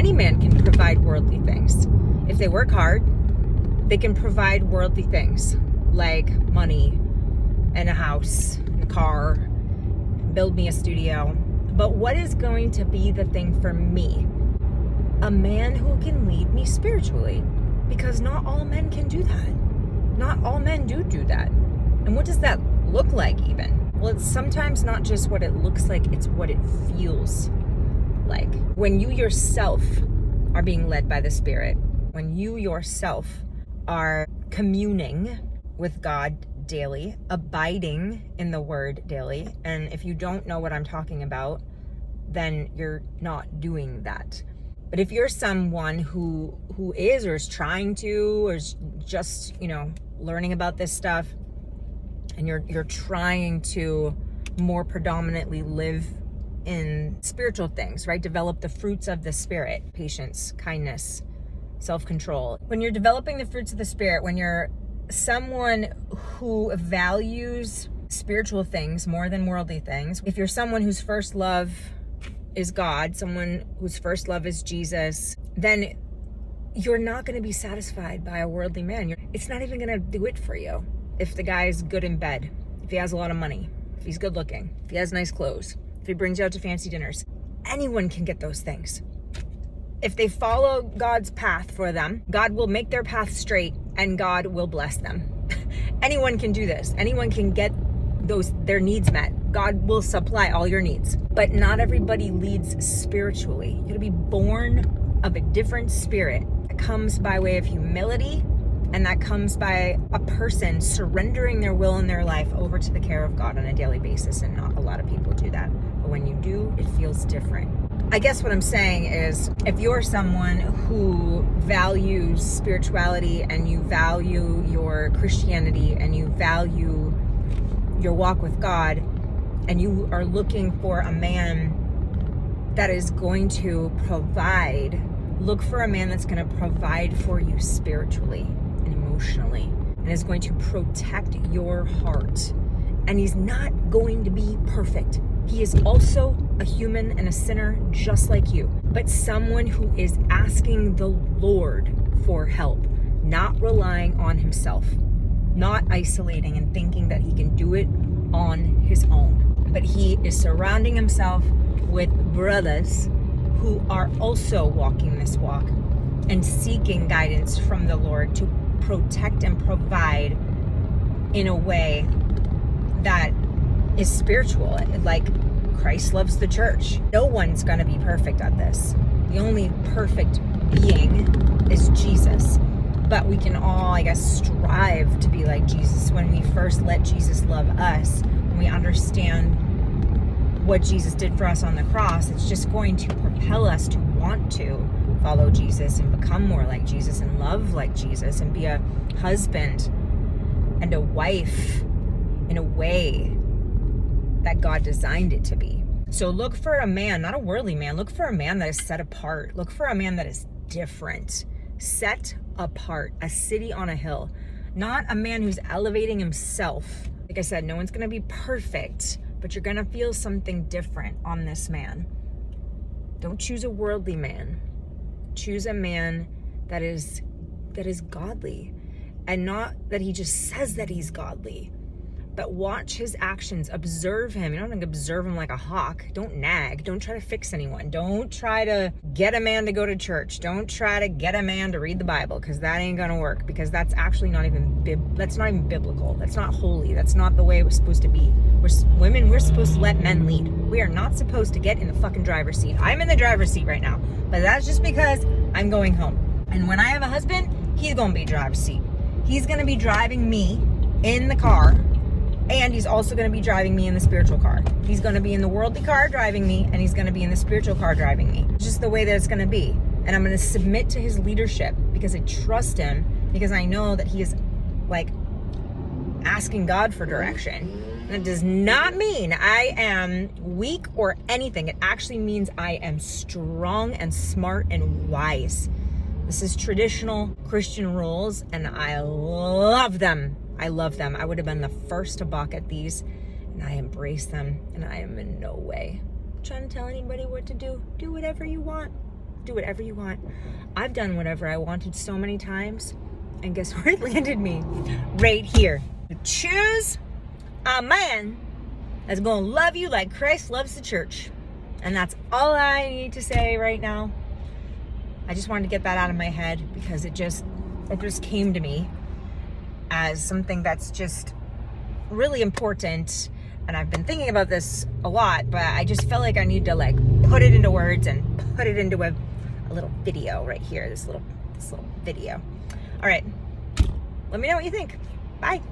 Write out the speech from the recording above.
Any man can provide worldly things. If they work hard, they can provide worldly things like money and a house and a car, build me a studio. But what is going to be the thing for me? A man who can lead me spiritually, because not all men can do that. Not all men do that. And what does that look like even? Well, it's sometimes not just what it looks like, it's what it feels like. When you yourself are being led by the Spirit, when you yourself are communing with God daily, abiding in the Word daily, and if you don't know what I'm talking about, then you're not doing that. But if you're someone who is or is trying to or is just, learning about this stuff, and you're trying to more predominantly live in spiritual things, right? Develop the fruits of the Spirit: patience, kindness, self-control. When you're developing the fruits of the Spirit, when you're someone who values spiritual things more than worldly things, if you're someone whose first love is God, someone whose first love is Jesus, then you're not going to be satisfied by a worldly man. It's not even going to do it for you. If the guy's good in bed, if he has a lot of money, if he's good looking, if he has nice clothes, if he brings you out to fancy dinners, anyone can get those things. If they follow God's path for them, God will make their path straight and God will bless them. Anyone can do this. Anyone can get their needs met. God will supply all your needs. But not everybody leads spiritually. You gotta be born of a different spirit. It comes by way of humility, and that comes by a person surrendering their will and their life over to the care of God on a daily basis. And not a lot of people do that. But when you do, it feels different. I guess what I'm saying is, if you're someone who values spirituality and you value your Christianity and you value your walk with God, and you are looking for a man that is going to provide, look for a man that's going to provide for you spiritually and emotionally, and is going to protect your heart. And he's not going to be perfect. He is also a human and a sinner just like you, but someone who is asking the Lord for help, not relying on himself, not isolating and thinking that he can do it on his own, but he is surrounding himself with brothers who are also walking this walk and seeking guidance from the Lord to protect and provide in a way that is spiritual, like Christ loves the church. No one's going to be perfect at this. The only perfect being is Jesus. But we can all, I guess, strive to be like Jesus when we first let Jesus love us. When we understand what Jesus did for us on the cross, it's just going to propel us to want to follow Jesus and become more like Jesus and love like Jesus and be a husband and a wife in a way that God designed it to be. So look for a man, not a worldly man. Look for a man that is set apart. Look for a man that is different. Set apart. A city on a hill. Not a man who's elevating himself. Like I said, no one's going to be perfect, but you're going to feel something different on this man. Don't choose a worldly man. Choose a man that is godly. And not that he just says that he's godly, but watch his actions, observe him. You don't observe him like a hawk. Don't nag. Don't try to fix anyone. Don't try to get a man to go to church. Don't try to get a man to read the Bible, because that ain't gonna work, because that's actually not even biblical. That's not holy. That's not the way it was supposed to be. We're supposed to let men lead. We are not supposed to get in the fucking driver's seat. I'm in the driver's seat right now, but that's just because I'm going home. And when I have a husband, he's gonna be driver's seat. He's gonna be driving me in the car, and he's also going to be driving me in the spiritual car. He's going to be in the worldly car driving me, and he's going to be in the spiritual car driving me. It's just the way that it's going to be. And I'm going to submit to his leadership because I trust him, because I know that he is like asking God for direction. And it does not mean I am weak or anything. It actually means I am strong and smart and wise. This is traditional Christian rules, and I love them. I love them. I would have been the first to balk at these, and I embrace them, and I am in no way trying to tell anybody what to do. Do whatever you want. do whatever you want. I've done whatever I wanted so many times, and guess where it landed me? Right here. Choose a man that's gonna love you like Christ loves the church. And that's all I need to say right now. I just wanted to get that out of my head because it just came to me as something that's just really important. And I've been thinking about this a lot, but I just felt like I need to like put it into words and put it into a little video right here, this little video. All right, let me know what you think. Bye.